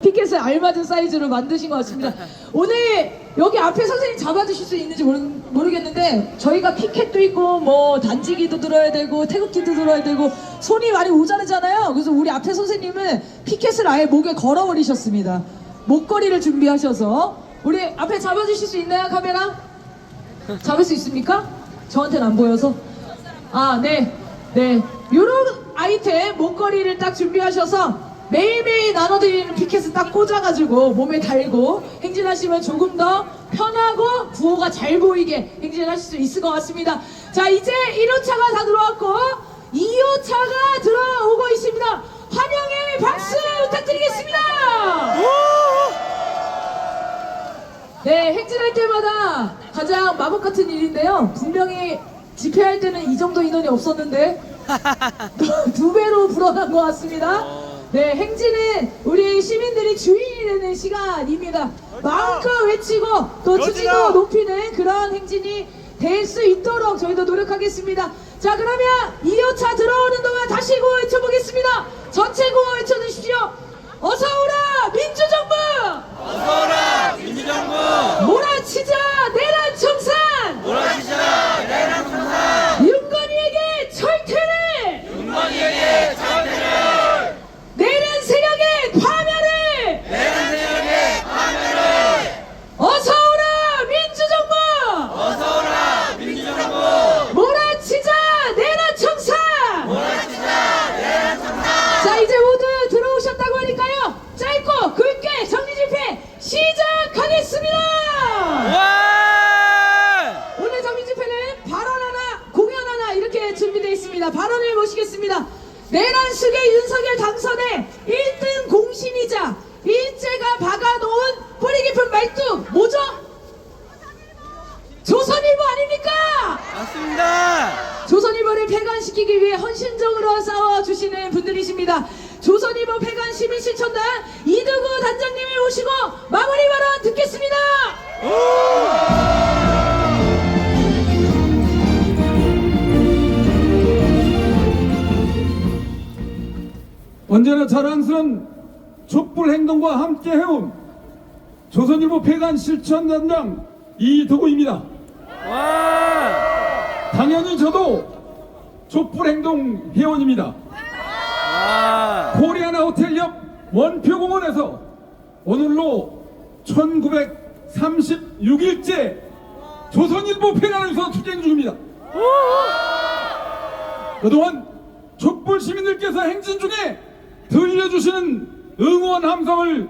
피켓을 알맞은 사이즈로 만드신 것 같습니다. 오늘 여기 앞에 선생님 잡아주실 수 있는지 모르겠는데 저희가 피켓도 있고 뭐 단지기도 들어야 되고 태극기도 들어야 되고 손이 많이 모자르잖아요. 그래서 우리 앞에 선생님은 피켓을 아예 목에 걸어버리셨습니다. 목걸이를 준비하셔서 우리 앞에 잡아주실 수 있나요? 카메라? 잡을 수 있습니까? 저한테는 안 보여서. 아, 네. 요런 아이템 목걸이를 딱 준비하셔서 매일매일 나눠드리는 피켓을 딱 꽂아가지고 몸에 달고 행진하시면 조금 더 편하고 구호가 잘 보이게 행진하실 수 있을 것 같습니다. 자, 이제 1호차가 다 들어왔고 2호차가 들어오고 있습니다. 환영의 박수 부탁드리겠습니다. 네, 행진할 때마다 가장 마법 같은 일인데요. 분명히 집회할 때는 이 정도 인원이 없었는데 두 배로 불어난 것 같습니다. 네, 행진은 우리 시민들이 주인이 되는 시간입니다. 마음껏 외치고 또 지지도 높이는 그런 행진이 될 수 있도록 저희도 노력하겠습니다. 자, 그러면 2호차 들어오는 동안 다시 구호 외쳐보겠습니다. 전체 구호 외쳐주십시오. 어서오라 민주정부! 어서오라 민주정부! 몰아치자 내란 청산! 몰아치자 내란 청산! 윤건희에게 철퇴를! 윤건희에게 절대를! 내란 세력의 파멸을! 내란 세력의 파멸을! 어서오라 민주정부! 어서오라 민주정부! 몰아치자 내란 청산! 몰아치자 내란 청산! 자, 이제 모두 들어오셨다고 하니까요. 짧고 굵게 정리집회 시작하겠습니다. 와! 오늘 정리집회는 발언 하나, 공연 하나 이렇게 준비되어 있습니다. 발언을 모시겠습니다. 내란 수계 윤석열 당선의 1등 공신이자 일제가 박아놓은 뿌리 깊은 말뚝 뭐죠? 조선일보 아닙니까? 맞습니다! 조선일보를 폐간시키기 위해 헌신적으로 싸워주시는 분들이십니다. 조선일보 폐간 시민실천단 이두구 단장님을 모시고 마무리 발언 듣겠습니다. 언제나 자랑스러운 촛불 행동과 함께 해온 조선일보 폐간 실천단장 이두구입니다. 와! 당연히 저도 촛불 행동 회원입니다. 와! 코리아나 호텔 옆 원표공원에서 오늘로 1936일째 조선일보 폐간에서 투쟁 중입니다. 그동안 촛불 시민들께서 행진 중에 들려주시는 응원 함성을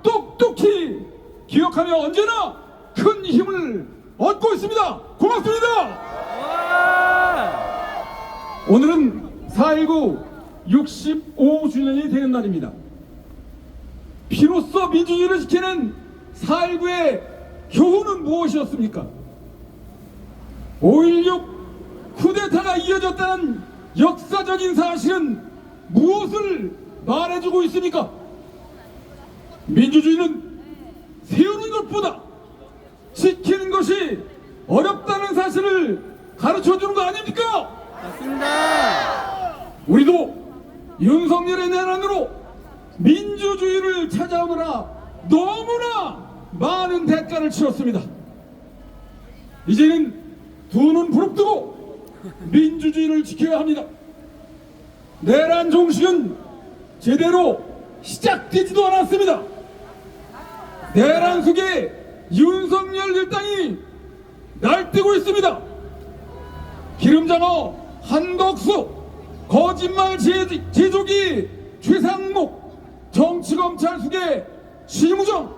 똑똑히 기억하며 언제나 큰 힘을 얻고 있습니다. 고맙습니다. 와! 오늘은 4.19 65주년이 되는 날입니다. 피로써 민주주의를 지키는 4.19의 교훈은 무엇이었습니까? 5.16 쿠데타가 이어졌다는 역사적인 사실은 무엇을 말해주고 있습니까? 민주주의는 세우는 것보다 지키는 것이 어렵다는 사실을 가르쳐주는 거 아닙니까? 맞습니다! 우리도 윤석열의 내란으로 민주주의를 찾아오느라 너무나 많은 대가를 치렀습니다. 이제는 두 눈 부릅뜨고 민주주의를 지켜야 합니다. 내란 종식은 제대로 시작되지도 않았습니다. 내란 속에 윤석열 일당이 날뛰고 있습니다. 기름장어 한덕수, 거짓말 제조기 최상목, 정치검찰 속에 심우정,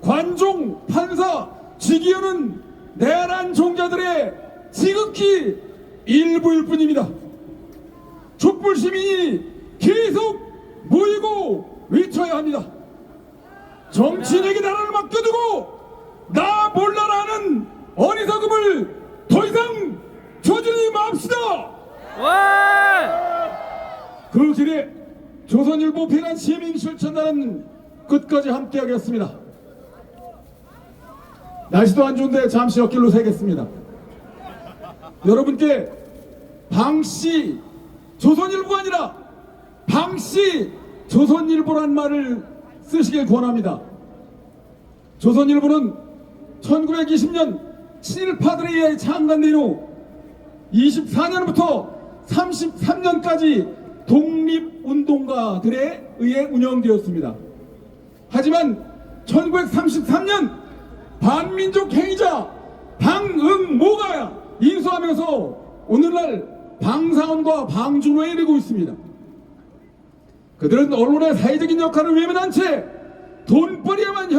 관종, 판사, 직위원은 내란 종자들의 지극히 일부일 뿐입니다. 촛불 시민이 계속 모이고 외쳐야 합니다. 정치인에게 나라를 맡겨두고 나 몰라라 하는 어리석음을 더 이상 저지르지 맙시다. 와! 그 길에 조선일보 폐간 시민실천단은 끝까지 함께하겠습니다. 날씨도 안 좋은데 잠시 옆길로 새겠습니다. 여러분께 방시 조선일보가 아니라 방시 조선일보란 말을 쓰시길 권합니다. 조선일보는 1920년 친일파들에 의해 창간된 후 24년부터 33년까지 독립운동가들에 의해 운영되었습니다. 하지만 1933년 반민족 행위자 방응모가 인수하면서 오늘날 방상원과 방준호에 이르고 있습니다. 그들은 언론의 사회적인 역할을 외면한 채 돈벌이에만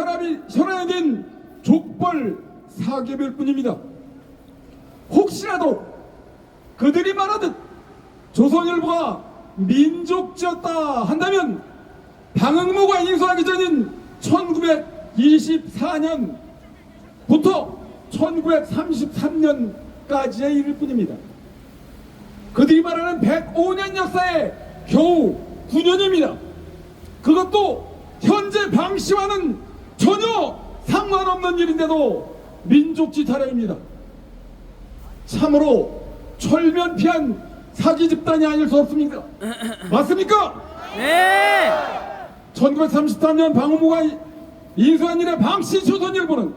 현안화된 족벌 사기업일 뿐입니다. 혹시라도 그들이 말하듯 조선일보가 민족지였다 한다면 방응모가 인수하기 전인 1924년부터 1933년까지의 일일 뿐입니다. 그들이 말하는 105년 역사에 겨우 9년입니다. 그것도 현재 방씨와는 전혀 상관없는 일인데도 민족지 타령입니다. 참으로 철면피한 사기 집단이 아닐 수 없습니까? 맞습니까? 네. 1933년 방응모가 인수한 이래 방씨 조선일보는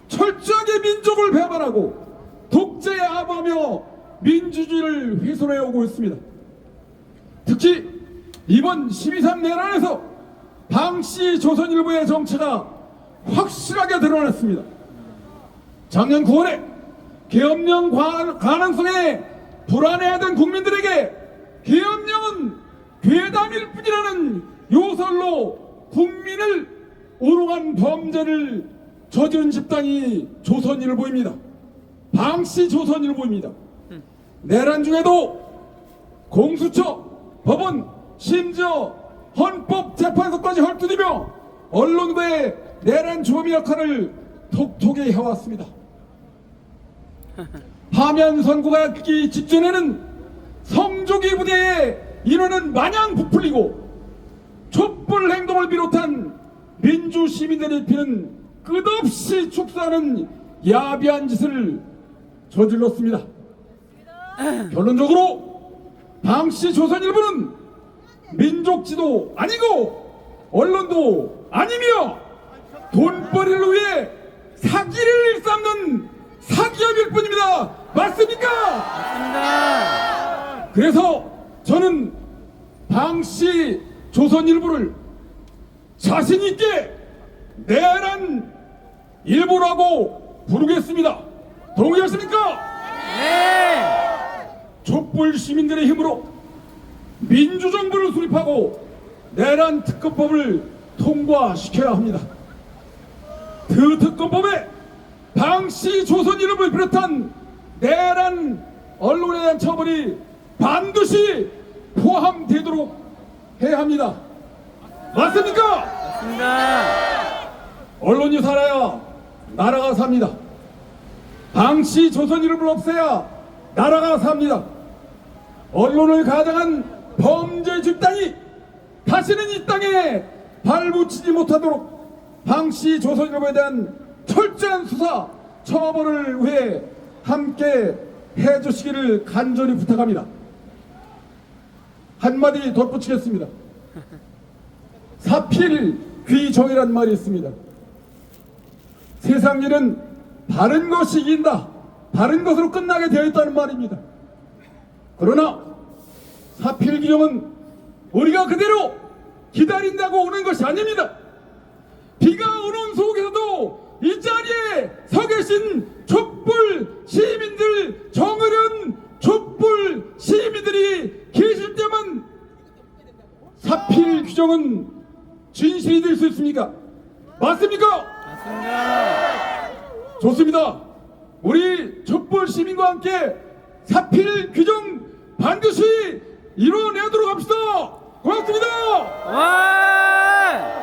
철저하게 민족을 배반하고 독재에 아부하며 민주주의를 훼손해 오고 있습니다. 특히 이번 12.3 내란에서 방씨 조선일보의 정체가 확실하게 드러났습니다. 작년 9월에 계엄령 가능성에 불안해하던 국민들에게 계엄령은 괴담일 뿐이라는 요설로 국민을 우롱한 범죄를 저지른 집단이 조선일보입니다. 방씨 조선일보입니다. 내란 중에도 공수처, 법원, 심지어 헌법재판소까지 헐뜯으며 언론과의 내란 조미 역할을 톡톡히 해왔습니다. 파면 선고가 있기 직전에는 성조기 부대의 인원은 마냥 부풀리고 촛불 행동을 비롯한 민주 시민들의 피는 끝없이 축소하는 야비한 짓을 저질렀습니다. 결론적으로 방씨 조선일보는 민족지도 아니고 언론도 아니며 돈벌이를 위해 사기를 일삼는 사기업일 뿐입니다. 맞습니까? 맞습니다. 그래서 저는 방씨 조선일보를 자신있게 내란 일보라고 부르겠습니다. 동의하십니까? 네. 촛불 시민들의 힘으로 민주정부를 수립하고 내란 특검법을 통과시켜야 합니다. 그 특검법에 방씨 조선일보를 비롯한 내란 언론에 대한 처벌이 반드시 포함되도록 해야 합니다. 맞습니까? 맞습니다. 언론이 살아야 나라가 삽니다. 방씨 조선일보를 없애야 나라가 삽니다. 언론을 가장한 범죄 집단이 다시는 이 땅에 발붙이지 못하도록 방씨 조선일보에 대한 철저한 수사 처벌을 위해 함께 해주시기를 간절히 부탁합니다. 한마디 덧붙이겠습니다. 사필귀정이란 말이 있습니다. 세상 일은 바른 것이 이긴다, 바른 것으로 끝나게 되어 있다는 말입니다. 그러나 사필귀정은 우리가 그대로 기다린다고 오는 것이 아닙니다. 비가 오는 속에서도 이 자리에 서 계신 촛불 시민들, 정의련 촛불 시민들이 계실 때만 사필 규정은 진실이 될 수 있습니까? 맞습니까? 맞습니다. 좋습니다. 우리 촛불 시민과 함께 사필 규정 반드시 이뤄내도록 합시다. 고맙습니다. 와!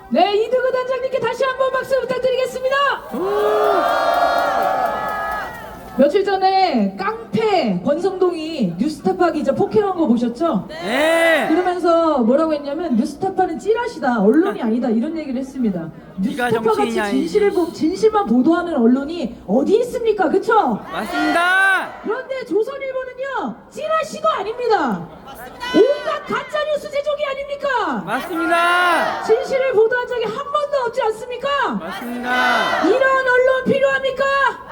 네, 이두구 단장님께 다시 한번 박수 부탁드리겠습니다. 며칠 전에 깡패 권성동이 뉴스타파 기자 폭행한 거 보셨죠? 네. 그러면서 뭐라고 했냐면 뉴스타파는 찌라시다, 언론이 아니다, 이런 얘기를 했습니다. 네가 뉴스타파 같이 정치인이 진실만 보도하는 언론이 어디 있습니까? 그쵸? 맞습니다. 그런데 조선일보는요, 찌라시도 아닙니다. 온갖 가짜뉴스 제조기 아닙니까? 맞습니다. 진실을 보도한 적이 한 번도 없지 않습니까? 맞습니다. 이런 언론 필요합니까?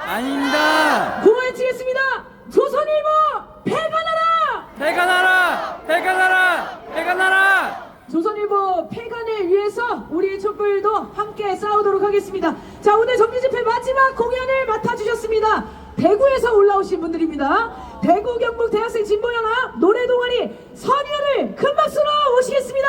아닙니다. 구호해치겠습니다. 조선일보 폐간하라! 폐간하라! 폐간하라! 폐간하라! 조선일보 폐간을 위해서 우리 촛불도 함께 싸우도록 하겠습니다. 자, 오늘 정기집회 마지막 공연을 맡아주셨습니다. 대구에서 올라오신 분들입니다. 대구 경북 대학생 진보연합 노래동아리 선율을 큰 박수로 모시겠습니다.